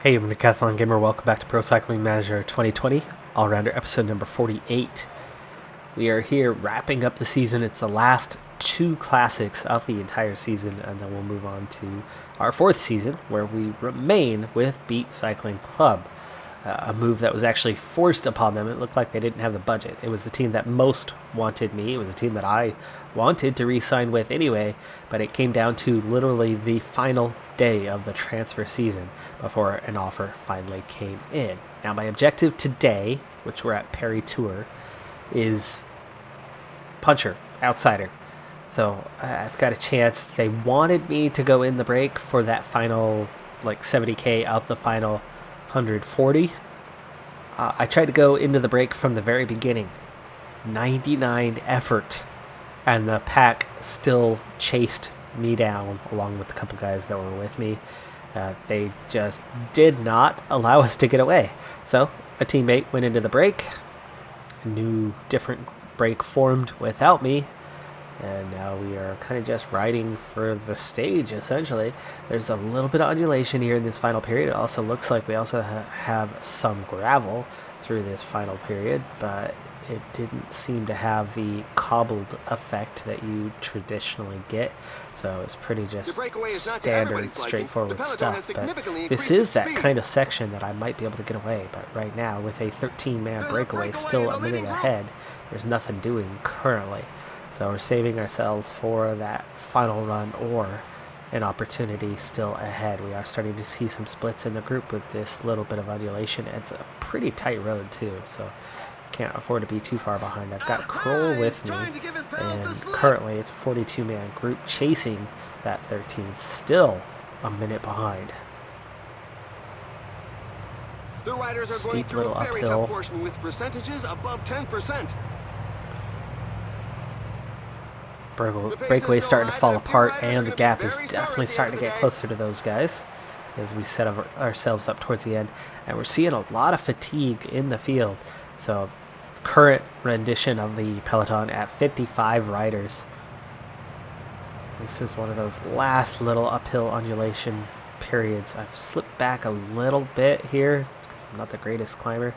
Hey, I'm Decathlon Gamer. Welcome back to Pro Cycling Manager 2020, All-Rounder episode number 48. We are here wrapping up the season. It's the last two classics of the entire season, and then we'll move on to our fourth season, where we remain with Beat Cycling Club. A move that was actually forced upon them. It looked like they didn't have the budget. It was the team that most wanted me. It was a team that I wanted to re-sign with anyway, but it came down to literally the final day of the transfer season before an offer finally came in. Now, my objective today, which we're at Perry Tour, is puncher, outsider. So I've got a chance. They wanted me to go in the break for that final, like 70K of the final 140. I tried to go into the break from the very beginning. 99 effort. And the pack still chased me down along with a couple guys that were with me. They just did not allow us to get away. So a teammate went into the break. A new different break formed without me. And now we are kind of just riding for the stage, essentially. There's a little bit of undulation here in this final period. It also looks like we also have some gravel through this final period, but it didn't seem to have the cobbled effect that you traditionally get. So it's pretty just standard, straightforward stuff. But this is that kind of section that I might be able to get away. But right now, with a 13-man breakaway still a minute ahead, there's nothing doing currently. So we're saving ourselves for that final run or an opportunity still ahead. We are starting to see some splits in the group with this little bit of undulation. It's a pretty tight road too, so can't afford to be too far behind. I've got Kroll with me, and currently it's a 42-man group chasing that 13, still a minute behind. The riders are Steep going through little a very uphill. tough portion with percentages above 10%. Breakaway starting to fall apart, and the gap is definitely starting to get closer to those guys as we set ourselves up towards the end. And we're seeing a lot of fatigue in the field. So current rendition of the peloton at 55 riders. This is one of those last little uphill undulation periods. I've slipped back a little bit here because I'm not the greatest climber,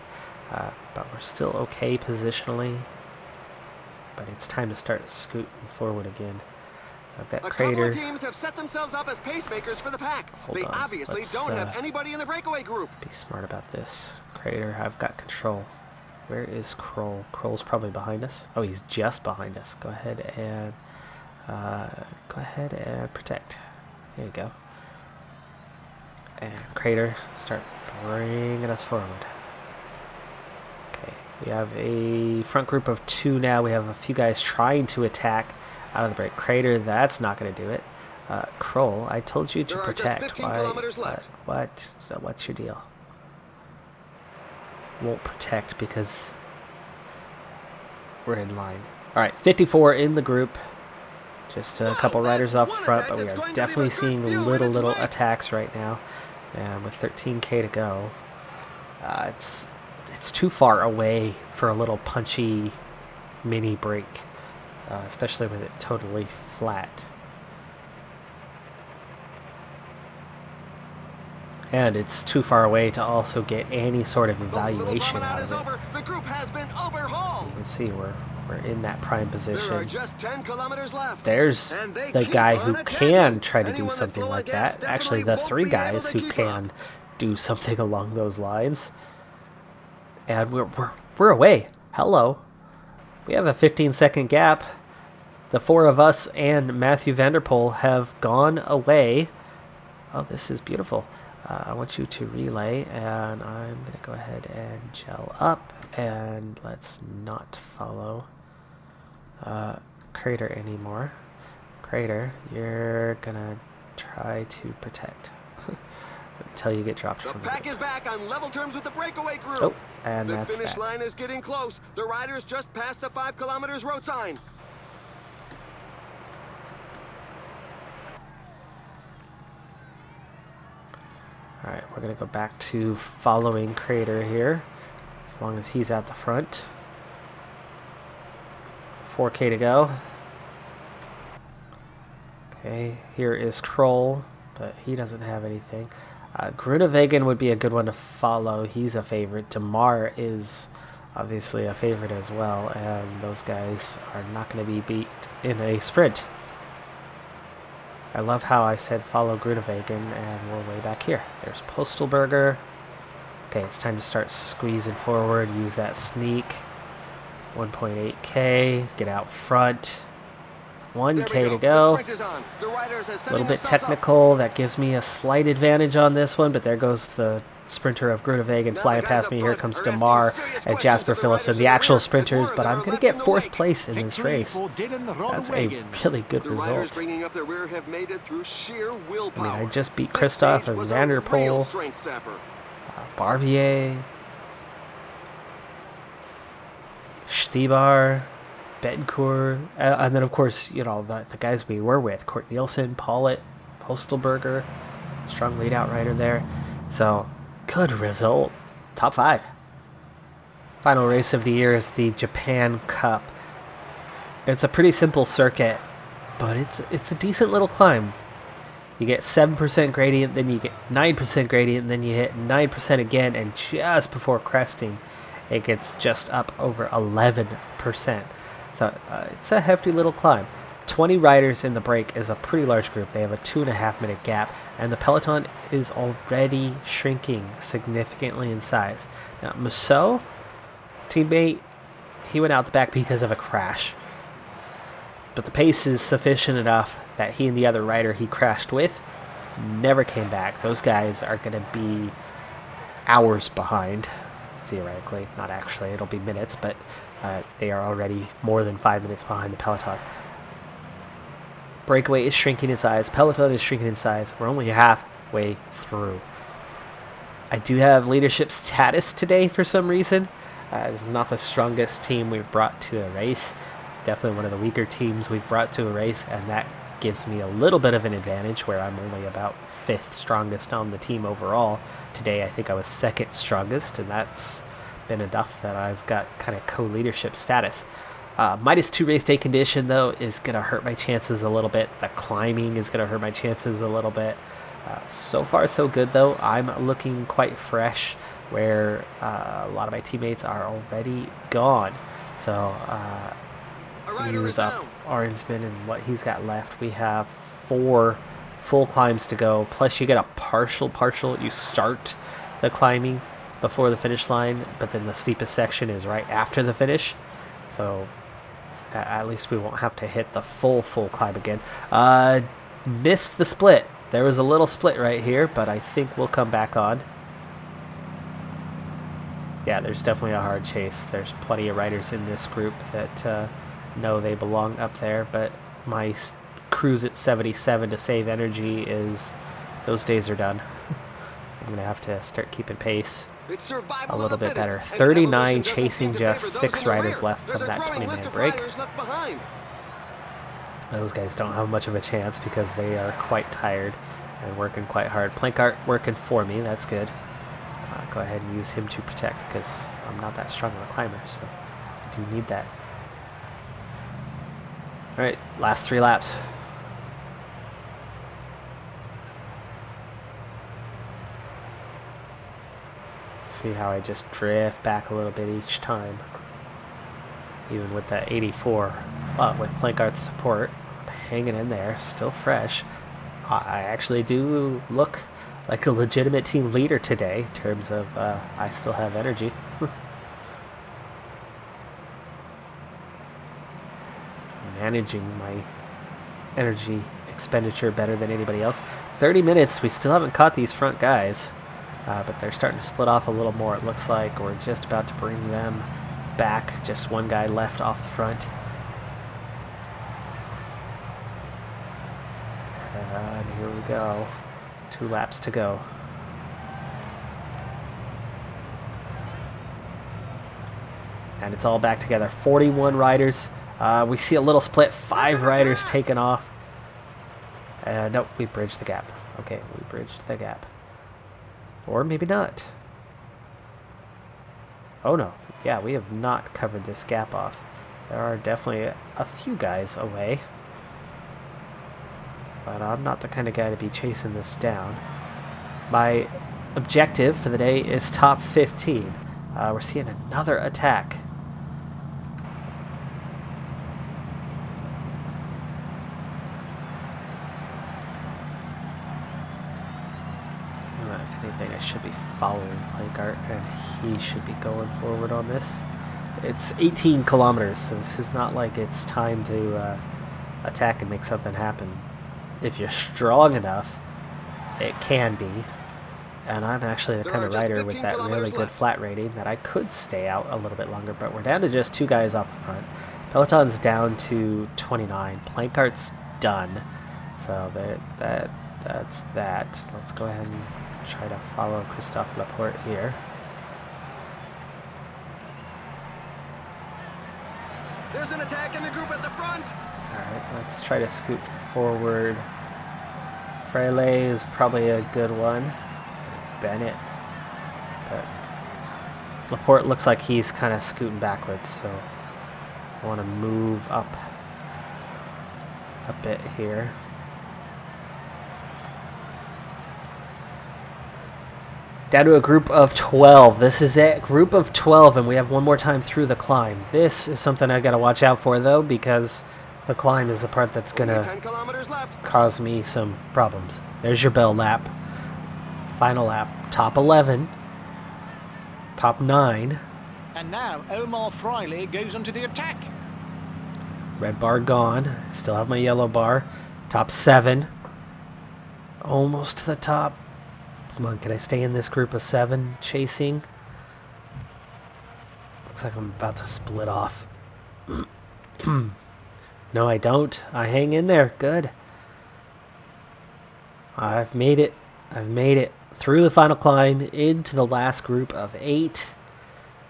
but we're still okay positionally. But it's time to start scooting forward again. So I've got Crater. A couple of teams have set themselves up as pacemakers for the pack. Hold they on. obviously Let's, don't have anybody in the breakaway group. Be smart about this. Crater, I've got control. Where is Kroll? Kroll's probably behind us. Oh, he's just behind us. Go ahead and protect. There you go. And Crater, start bringing us forward. We have a front group of two now. We have a few guys trying to attack out of the break. Crater, that's not going to do it. Kroll, I told you to protect. Just 15 kilometers left. What? So what's your deal? Won't protect because we're in line. All right, 54 in the group. Just a couple riders off front, but we are definitely seeing little attacks right now. And with 13K to go, it's too far away for a little punchy mini break, especially with it totally flat. And it's too far away to also get any sort of evaluation out of it. The group has been overhauled. You can see we're in that prime position. There are just 10 kilometers left. There's the guy who can try to do something like that. Actually, the three guys who can do something along those lines. And we're away. Hello. We have a 15-second gap. The four of us and Matthew Vanderpool have gone away. Oh, this is beautiful. I want you to relay, and I'm going to go ahead and gel up, and let's not follow Crater anymore. Crater, you're going to try to protect until you get dropped from the pack is back on level terms with the breakaway group. Oh, and the that's finish that. line is getting close. The riders just passed the 5 kilometers road sign. Alright, we're going to go back to following Crater here, as long as he's at the front. 4K to go. Okay, here is Kroll, but he doesn't have anything. Grunewagen would be a good one to follow. He's a favorite. DeMar is obviously a favorite as well, and those guys are not going to be beat in a sprint. I love how I said follow Grunewagen, and we're way back here. There's Postalberger. Okay, it's time to start squeezing forward. Use that sneak. 1.8k. Get out front. 1k to go. A little bit technical. That gives me a slight advantage on this one, but there goes the sprinter of Grunewagen flying past me. Here comes DeMar and Jasper Phillips are the actual sprinters, but I'm going to get 4th place in this race. That's a really good result. I mean, I just beat Christoph and Vanderpool, Barbier, Stibar, Bedcourt, and then of course, you know, the guys we were with, Kort Nielsen, Paulett, Postalberger, strong lead out rider there. So, good result. Top 5. Final race of the year is the Japan Cup. It's a pretty simple circuit, but it's a decent little climb. You get 7% gradient, then you get 9% gradient, then you hit 9% again, and just before cresting, it gets just up over 11%. So it's a hefty little climb. 20 riders in the break is a pretty large group. They have a 2.5 minute gap, and the peloton is already shrinking significantly in size. Now, Musso, teammate, he went out the back because of a crash. But the pace is sufficient enough that he and the other rider he crashed with never came back. Those guys are going to be hours behind, theoretically. Not actually, it'll be minutes, but they are already more than 5 minutes behind the peloton. Breakaway is shrinking in size. Peloton is shrinking in size. We're only halfway through. I do have leadership status today for some reason. It's not the strongest team we've brought to a race. Definitely one of the weaker teams we've brought to a race, and that gives me a little bit of an advantage where I'm only about 5th strongest on the team overall. Today I think I was 2nd strongest, and that's been enough that I've got kind of co-leadership status. -2 race day condition, though, is going to hurt my chances a little bit. The climbing is going to hurt my chances a little bit. So far, so good, though. I'm looking quite fresh, where a lot of my teammates are already gone. So, use up Arnsman and what he's got left. We have 4 full climbs to go, plus you get a partial. You start the climbing before the finish line, but then the steepest section is right after the finish. So at least we won't have to hit the full climb again. Missed the split. There was a little split right here, but I think we'll come back on. Yeah, there's definitely a hard chase. There's plenty of riders in this group that know they belong up there, but my cruise at 77 to save energy those days are done. I'm going to have to start keeping pace a little bit better. 39 chasing, just 6 riders left from that 20-minute break. Those guys don't have much of a chance because they are quite tired and working quite hard. Plankart working for me, that's good. Go ahead and use him to protect because I'm not that strong of a climber, so I do need that. Alright, last 3 laps. See how I just drift back a little bit each time, even with that 84, but with Plankart's support, I'm hanging in there, still fresh. I actually do look like a legitimate team leader today in terms of I still have energy. Managing my energy expenditure better than anybody else. 30 minutes, we still haven't caught these front guys. But they're starting to split off a little more, it looks like. We're just about to bring them back. Just one guy left off the front. And here we go. 2 laps to go. And it's all back together. 41 riders. We see a little split. 5 riders taken off. Nope, we bridged the gap. Okay, we bridged the gap. Or maybe not. Oh no, yeah, we have not covered this gap off. There are definitely a few guys away. But I'm not the kind of guy to be chasing this down. My objective for the day is top 15. We're seeing another attack. If anything, I should be following Plankart, and he should be going forward on this. It's 18 kilometers, so this is not like it's time to attack and make something happen. If you're strong enough, it can be. And I'm actually the kind of rider with that really good flat rating that I could stay out a little bit longer, but we're down to just 2 guys off the front. Peloton's down to 29. Plankart's done. So that's that. Let's go ahead and try to follow Christophe Laporte here. There's an attack in the group at the front. Alright, let's try to scoot forward. Fraile is probably a good one. Bennett. But Laporte looks like he's kind of scooting backwards, so I want to move up a bit here. Down to a group of 12. This is it. Group of 12, and we have one more time through the climb. This is something I got to watch out for, though, because the climb is the part that's going to cause me some problems. There's your bell lap. Final lap. Top 11. Top 9. And now Omar Fraile goes onto the attack. Red bar gone. Still have my yellow bar. Top 7. Almost to the top. Come on, can I stay in this group of 7 chasing? Looks like I'm about to split off. No, I don't. I hang in there. Good. I've made it. I've made it through the final climb into the last group of 8.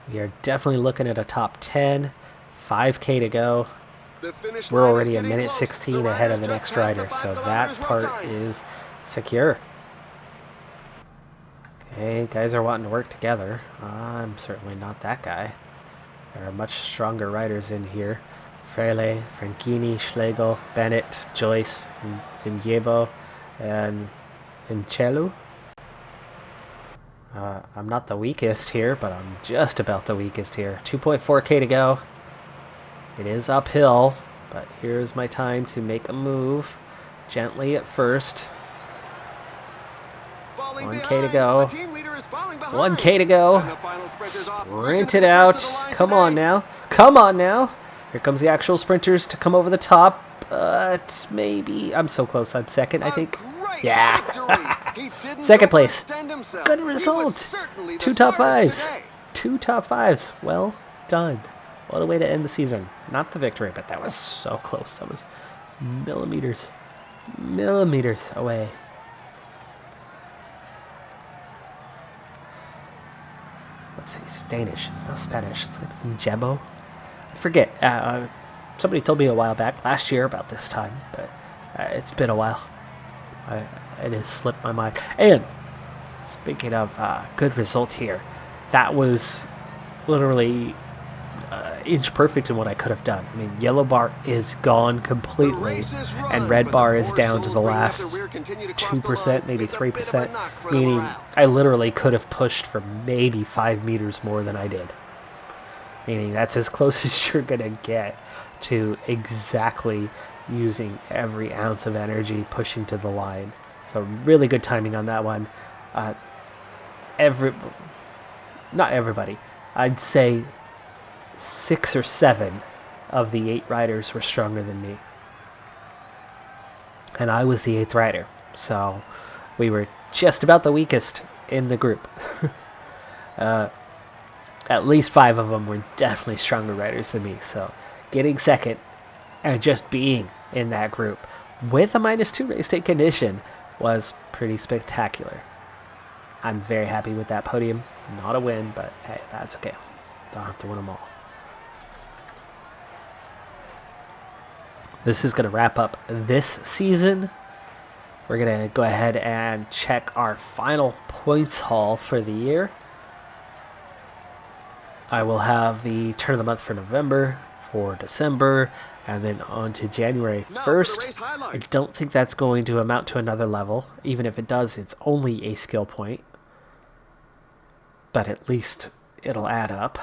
We are definitely looking at a top 10. 5K to go. We're already a minute 16 ahead of the next rider, so that part is secure. Okay, guys are wanting to work together. I'm certainly not that guy. There are much stronger riders in here. Fraile, Franchini, Schlegel, Bennett, Joyce, Vignebo, and Vincello. I'm not the weakest here, but I'm just about the weakest here. 2.4K to go. It is uphill, but here's my time to make a move. Gently at first. 1K to go. 1K to go. Sprint it out. Come on now. Come on now. Here comes the actual sprinters to come over the top. But maybe... I'm so close. I'm second, I think. Yeah. Second place. Good result. 2 top 5s. 2 top 5s. Well done. What a way to end the season. Not the victory, but that was so close. That was millimeters away. Let's see, it's Danish. It's not Spanish. It's like from Jebo. I forget. Somebody told me a while back, last year about this time, but it's been a while. It has slipped my mind. And speaking of good result here, that was literally inch perfect in what I could have done. I mean, yellow bar is gone completely, and red bar is down to the last 2%, maybe 3%, meaning I literally could have pushed for maybe 5 meters more than I did. Meaning that's as close as you're going to get to exactly using every ounce of energy pushing to the line. So really good timing on that one. Not everybody. I'd say 6 or 7 of the 8 riders were stronger than me. And I was the 8th rider. So we were just about the weakest in the group. At least 5 of them were definitely stronger riders than me. So getting second and just being in that group with a -2 race day condition was pretty spectacular. I'm very happy with that podium. Not a win, but hey, that's okay. Don't have to win them all. This is going to wrap up this season. We're going to go ahead and check our final points haul for the year. I will have the turn of the month for November, for December, And then on to January Now for the 1st. race I highlights. don't think that's going to amount to another level. Even if it does, it's only a skill point. But at least it'll add up.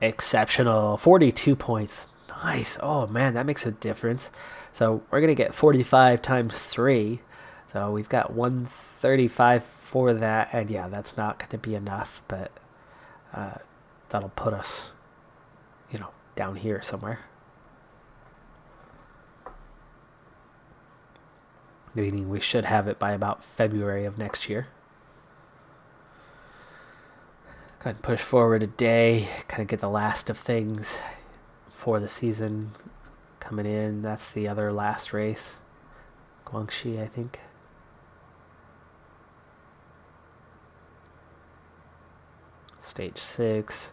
Exceptional. 42 points. Nice. Oh, man, that makes a difference. So we're going to get 45 times 3. So we've got 135 for that. And yeah, that's not going to be enough. But that'll put us, down here somewhere. Meaning we should have it by about February of next year. Go ahead and push forward a day, kind of get the last of things for the season coming in. That's the other last race. Guangxi, I think. Stage 6.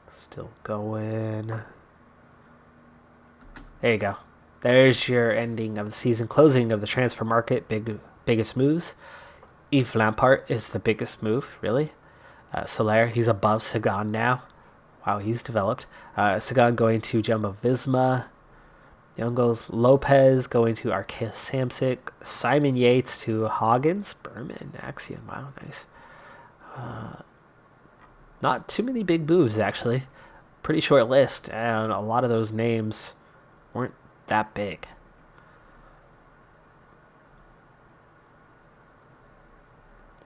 Still going. There you go. There's your ending of the season, closing of the transfer market, biggest moves. Yves Lampard is the biggest move, really. Soler, he's above Sagan now. Wow, he's developed. Sagan going to Jumbo-Visma. Youngos Lopez going to Arkea Samsic. Simon Yates to Hagens. Berman, Axiom. Wow, nice. Not too many big moves, actually. Pretty short list, and a lot of those names weren't that big.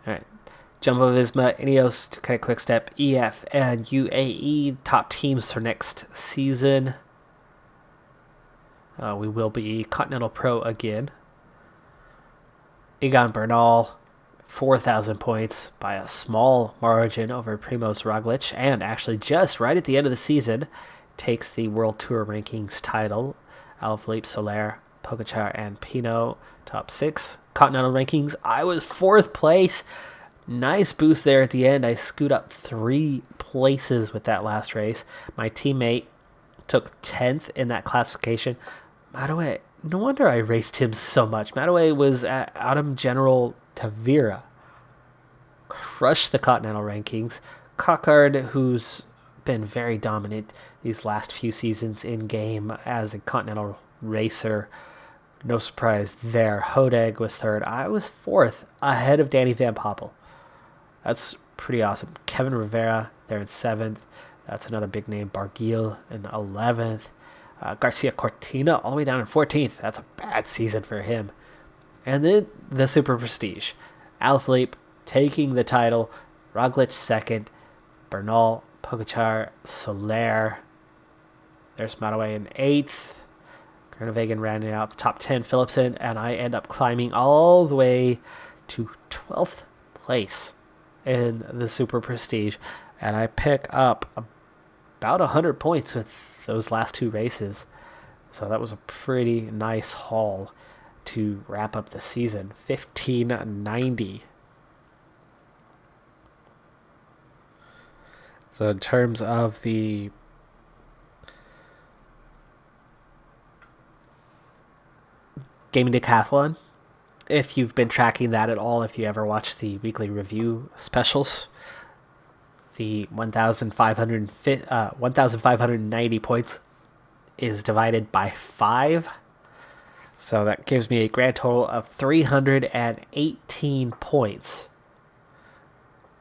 All right. Jumbo-Visma, Ineos, kind of quick step, EF, and UAE, top teams for next season. We will be Continental Pro again. Egan Bernal, 4,000 points by a small margin over Primoz Roglic, and actually just right at the end of the season, takes the World Tour Rankings title. Alaphilippe, Soler, Pogacar, and Pinot, top 6. Continental Rankings, I was 4th place. Nice boost there at the end. I scoot up 3 places with that last race. My teammate took 10th in that classification. Mattaway, no wonder I raced him so much. Mattaway was at Autumn General Tavira. Crushed the Continental Rankings. Cockard, who's been very dominant these last few seasons in game as a Continental racer. No surprise there. Hodeg was 3rd. I was 4th, ahead of Danny Van Poppel. That's pretty awesome. Kevin Rivera there in 7th. That's another big name. Barguil in 11th. Garcia Cortina all the way down in 14th. That's a bad season for him. And then the Super Prestige. Alaphilippe taking the title. Roglic 2nd. Bernal, Pogacar, Soler. There's Mattaway in 8th. Groenewegen rounding out the top 10. Philipsen. And I end up climbing all the way to 12th place in the Super Prestige. And I pick up about 100 points with those last 2 races. So that was a pretty nice haul to wrap up the season. 1590. So in terms of the Gaming Decathlon, if you've been tracking that at all, if you ever watched the weekly review specials, the 1,590 points is divided by 5. So that gives me a grand total of 318 points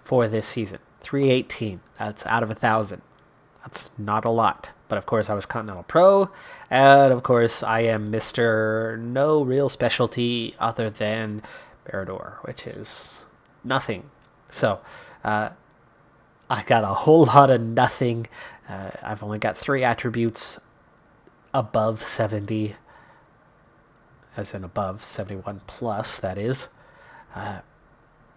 for this season. 318. That's out of 1,000. That's not a lot. But of course, I was Continental Pro. And of course, I am Mr. No real specialty other than Mirador, which is nothing. So, I got a whole lot of nothing. I've only got 3 attributes above 70. As in above 71 plus, that is. But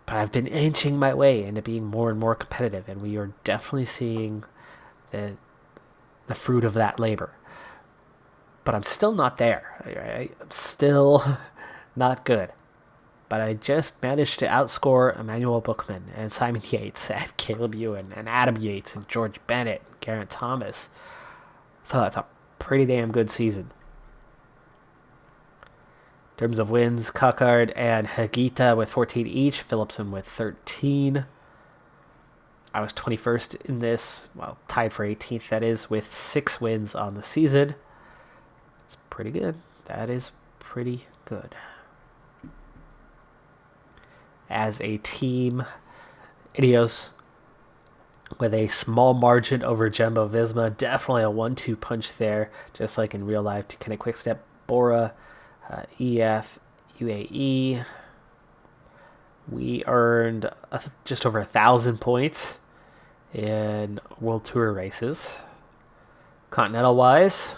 I've been inching my way into being more and more competitive, and we are definitely seeing the fruit of that labor. But I'm still not there. I'm still not good. But I just managed to outscore Emmanuel Bookman and Simon Yates and Caleb Ewan and Adam Yates and George Bennett and Geraint Thomas. So that's a pretty damn good season. In terms of wins, Cockard and Hagita with 14 each, Philipsen with 13. I was 21st in this, well, tied for 18th, that is, with 6 wins on the season. It's pretty good. That is pretty good. As a team, Ineos with a small margin over Jumbo Visma. Definitely a 1-2 punch there, just like in real life. Kind of quick step. Bora, EF, UAE. We earned just over 1,000 points in World Tour races. Continental-wise,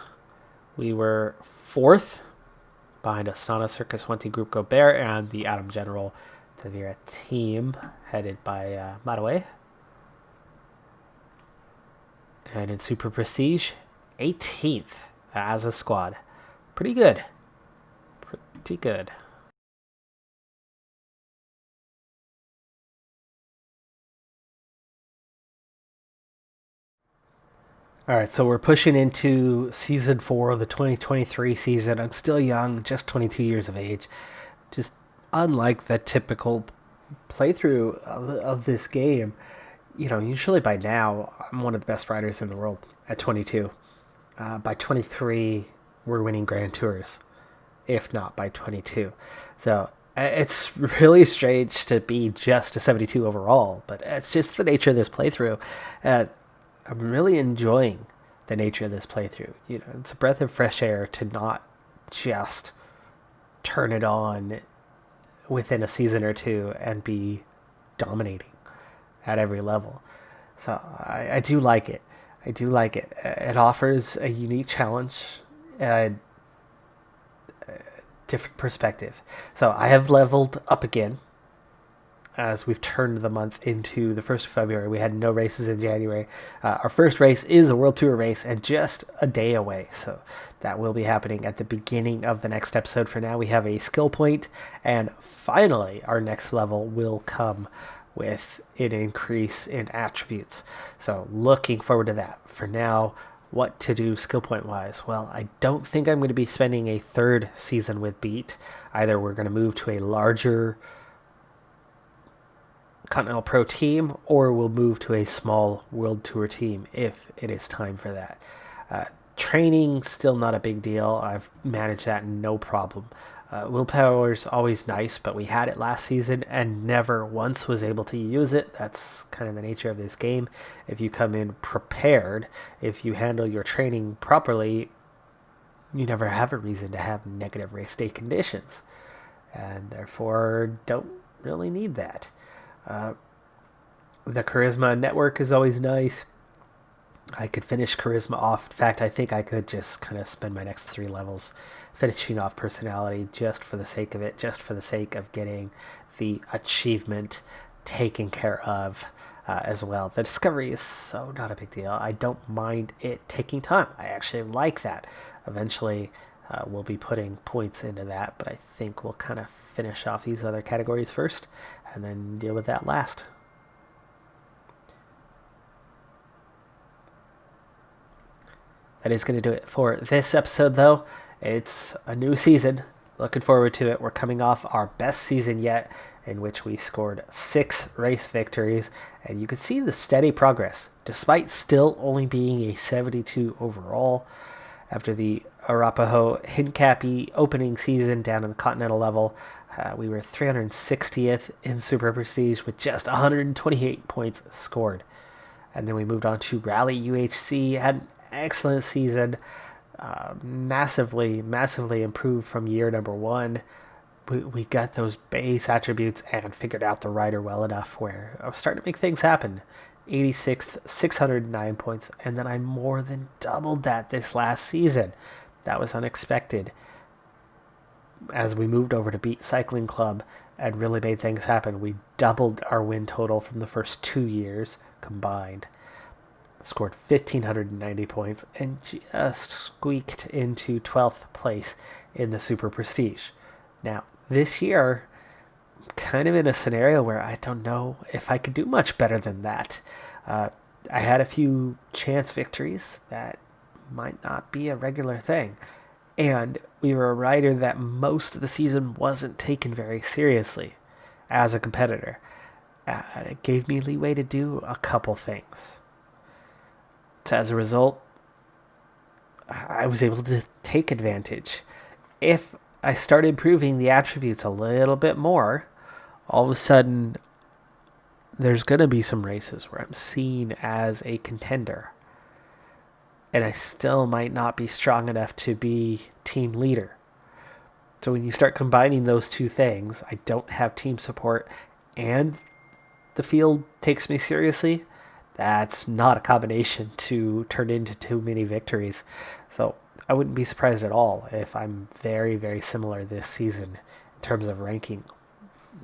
we were 4th behind Astana, Circus 20, Group Gobert, and the Adam General Tavira team headed by Marouet. And in Super Prestige, 18th as a squad. Pretty good. Pretty good. All right, so we're pushing into season 4 of the 2023 season. I'm still young, just 22 years of age. Just unlike the typical playthrough of this game, usually by now, I'm one of the best riders in the world at 22. By 23, we're winning Grand Tours, if not by 22. So it's really strange to be just a 72 overall, but it's just the nature of this playthrough. And I'm really enjoying the nature of this playthrough. It's a breath of fresh air to not just turn it on within a season or two and be dominating at every level. So I do like it. I do like it. It offers a unique challenge, a different perspective. So I have leveled up again as we've turned the month into the 1st of February. We had no races in January. Our first race is a World Tour race and just a day away. So that will be happening at the beginning of the next episode. For now, we have a skill point, and finally our next level will come with an increase in attributes. So looking forward to that. For now, what to do skill point wise? Well, I don't think I'm going to be spending a 3rd season with Beat. Either we're going to move to a larger Continental Pro team, or we'll move to a small World Tour team if it is time for that. Training, still not a big deal. I've managed that no problem. Willpower is always nice, but we had it last season and never once was able to use it. That's kind of the nature of this game. If you come in prepared, if you handle your training properly, you never have a reason to have negative race day conditions, and therefore don't really need that. The Charisma network is always nice. I could finish Charisma off. In fact, I think I could just kind of spend my next 3 levels finishing off Personality just for the sake of it, just for the sake of getting the achievement taken care of as well. The Discovery is so not a big deal. I don't mind it taking time. I actually like that. Eventually, we'll be putting points into that, but I think we'll kind of finish off these other categories first and then deal with that last. That is going to do it for this episode, though. It's a new season. Looking forward to it. We're coming off our best season yet, in which we scored 6 race victories, and you can see the steady progress, despite still only being a 72 overall. After the Arapaho Hincapie opening season down in the Continental level, we were 360th in Super Prestige with just 128 points scored. And then we moved on to Rally UHC, had an excellent season, massively improved from year number 1. We got those base attributes and figured out the rider well enough where I was starting to make things happen. 86th, 609 points, and then I more than doubled that this last season. That was unexpected. As we moved over to Beat Cycling Club and really made things happen, we doubled our win total from the first 2 years combined. Scored 1,590 points and just squeaked into 12th place in the Super Prestige. Now, this year, kind of in a scenario where I don't know if I could do much better than that. I had a few chance victories that might not be a regular thing. And we were a rider that most of the season wasn't taken very seriously as a competitor. It gave me leeway to do a couple things. So as a result, I was able to take advantage. If I start improving the attributes a little bit more, all of a sudden there's going to be some races where I'm seen as a contender. And I still might not be strong enough to be team leader. So when you start combining those two things, I don't have team support and the field takes me seriously, that's not a combination to turn into too many victories. So I wouldn't be surprised at all if I'm very, very similar this season in terms of ranking.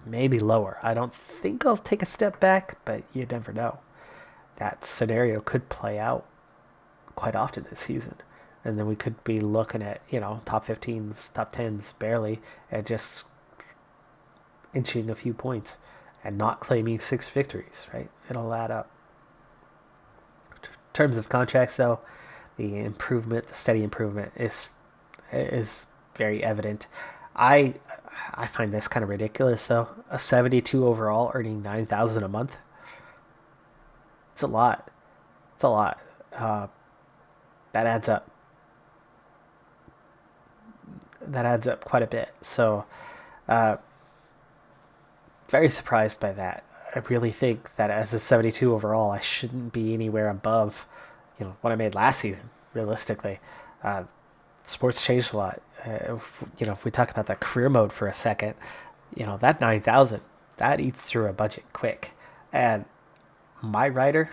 Maybe lower. I don't think I'll take a step back, but you never know. That scenario could play out quite often this season. And then we could be looking at, top 15s, top 10s, barely, and just inching a few points and not claiming 6 victories, right? It'll add up. In terms of contracts, though, the steady improvement is very evident. I find this kind of ridiculous, though. A 72 overall, earning $9,000 a month. It's a lot. That adds up. That adds up quite a bit. So, very surprised by that. I really think that as a 72 overall, I shouldn't be anywhere above, what I made last season. Realistically, sports changed a lot. If we talk about that career mode for a second, that 9,000 that eats through a budget quick. And my rider,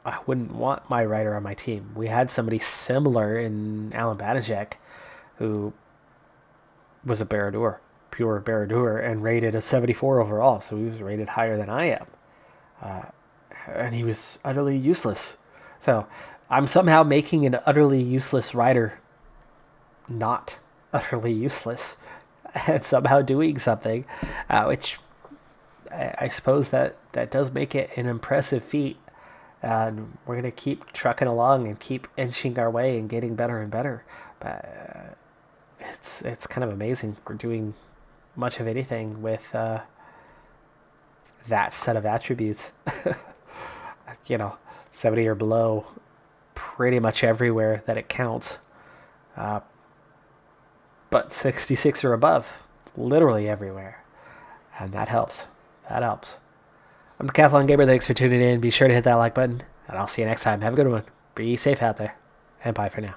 I wouldn't want my rider on my team. We had somebody similar in Alan Banajek, who was a Baradur, pure Baradur, and rated a 74 overall, so he was rated higher than I am. And he was utterly useless. So I'm somehow making an utterly useless rider not utterly useless and somehow doing something, which I suppose that does make it an impressive feat. And we're going to keep trucking along and keep inching our way and getting better and better. But it's kind of amazing. We're doing much of anything with that set of attributes. 70 or below pretty much everywhere that it counts. But 66 or above, literally everywhere. And that helps. I'm Decathlon Gamer. Thanks for tuning in. Be sure to hit that like button, and I'll see you next time. Have a good one. Be safe out there, and bye for now.